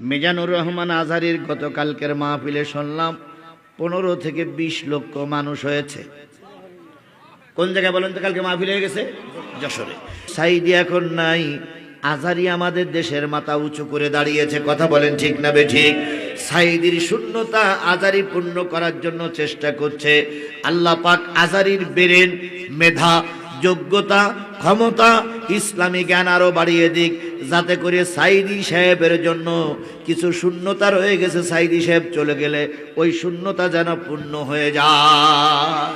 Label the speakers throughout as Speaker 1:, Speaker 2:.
Speaker 1: মিজানুর রহমান আজহারীর গতকালকের মাহফিলে শুনলাম 15 থেকে 20 লক্ষ মানুষ হয়েছে। কোন জায়গায় বলেন তো? কালকে মাহফিল হয়ে গেছে যশোরে। সাইদি এখন নাই, আজহারী আমাদের দেশের মাথা উঁচু করে দাঁড়িয়েছে। কথা বলেন ঠিক না বেঠিক? সাইদির শূন্যতা আজহারী পূর্ণ করার জন্য চেষ্টা করছে। আল্লাহ পাক আজহারীর ব্রেন, মেধা, যোগ্যতা, ক্ষমতা, ইসলামী জ্ঞান আরো বাড়িয়ে দিক, যাতে করে সাইদি সাহেবের জন্য কিছু শূন্যতা রয়ে গেছে, সাইদি সাহেব চলে গেলে ওই শূন্যতা যেন পূর্ণ হয়ে যায়।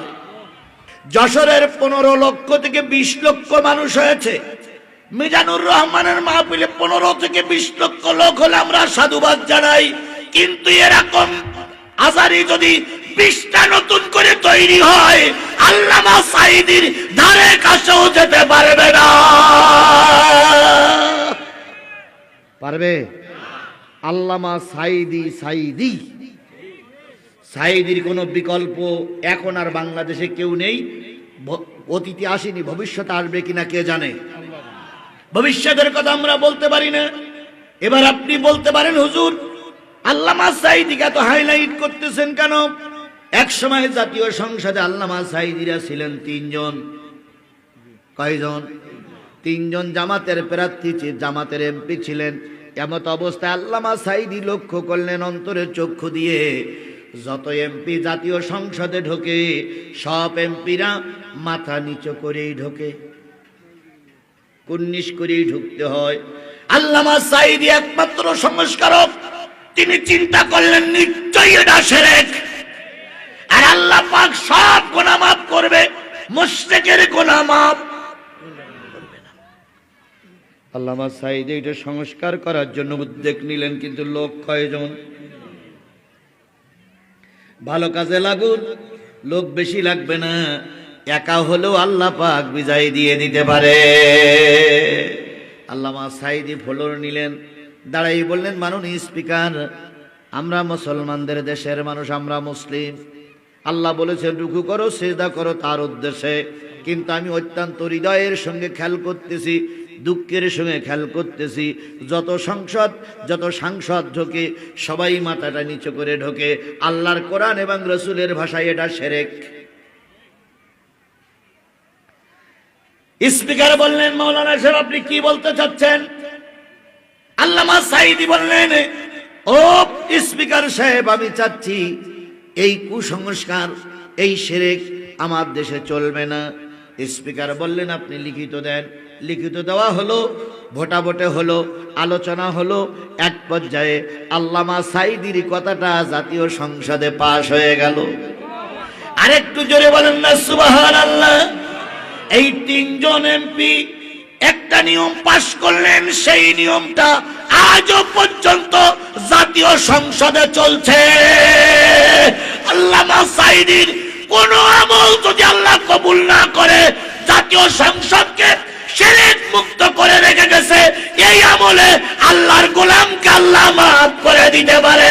Speaker 1: যশোরের 15 লক্ষ থেকে 20 লক্ষ মানুষ হয়েছে। মিজানুর রহমানের মাহফিলে 15 থেকে 20 লক্ষ লোক হলে আমরা সাধুবাদ জানাই। কিন্তু এরকম আজহারী যদি 20টা নতুন করে তৈরি হয়, আল্লামা সাইদির ধারে কাছেও যেতে পারবে না। পারবে? আল্লামা সাইদি, সাইদি, সাইদির কোনো বিকল্প এখন আর বাংলাদেশে কেউ নেই। অতীতে আসেনি, ভবিষ্যতে আসবে কিনা কে জানে। ভবিষ্যতের কথা আমরা বলতে পারি না। এবার আপনি বলতে পারেন, হুজুর আল্লামা সাইদিকে এত হাইলাইট করতেছেন কেন? এক সময় জাতীয় সংসদে আল্লামা সাইদিরা ছিলেন 3 জন। কয়জন? 3 জন জামাতের প্রার্থী, জামাতের এমপি ছিলেন। এমত অবস্থায় আল্লামা সাইদি লক্ষ্য করলেন অন্তরে চক্ষু দিয়ে, যত এমপি জাতীয় সংসদে ঢোকে সব এমপিরা মাথা নিচু করেই ঢোকে, কুর্নিশ করেই ঢুকতে হয়। আল্লামা সাইদি একমাত্র সংস্কারক। তিনি চিন্তা করলেন নিশ্চয়ই এটা শিরক, আর আল্লাহ পাক সব গুনাহ মাফ করবে, মুশরিকের গুনাহ মাফ করবে না। আল্লামা সাইদি এটা সংস্কার করার জন্য উদ্যোগ নিলেন, কিন্তু লোক কয়জন? ভালো কাজে লাগুন, লোক বেশি লাগবে না, একা হলেও আল্লাহ পাক বিজয় দিয়ে দিতে পারে। আল্লামা সাইদি ফ্লোর নিলেন, দাঁড়াই বললেন, মাননীয় স্পিকার, আমরা মুসলমানদের দেশের মানুষ, আমরা মুসলিম। আল্লাহ বলেছেন রুকু করো, সিজদা করো তার উদ্দেশ্যে, কিন্তু আমি অত্যন্ত হৃদয়ের সঙ্গে খেয়াল করতেছি, দুঃখের সঙ্গে খেয়াল করতেছি, যত সাংসদ ঢোকে সবাই মাথাটা নিচু করে ঢোকে। আল্লাহর কোরআন এবং রাসূলের ভাষায় এটা শিরক। স্পিকার বললেন, মাওলানা সাহেব আপনি কি বলতে চাচ্ছেন? আল্লামা সাইদি বললেন, ও স্পিকার সাহেব, আমি চাচ্ছি এই কুসংস্কার, এই শিরক আমার দেশে চলবে না। স্পিকার বললেন, আপনি লিখিত দেন। লিখিত দেওয়া হলো, ভোটাভোটে হলো, আলোচনা হলো। এক পর্যায়ে আল্লামা সাইদির কথাটা জাতীয় সংসদে পাশ হয়ে গেল। আরেকটু জোরে বলেন না সুবহানাল্লাহ। এই 3 জন এমপি একটা নিয়ম পাশ করলেন, সেই নিয়মটা আজও পর্যন্ত জাতীয় সংসদে চলছে। আল্লামা সাইদির কোন আমল যদি আল্লাহ কবুল না করে, জাতীয় সংসদকে শিরক মুক্ত করে রেখে গেছে, এই আমলে আল্লাহর গোলামকে আল্লাহ মাফ করে দিতে পারে।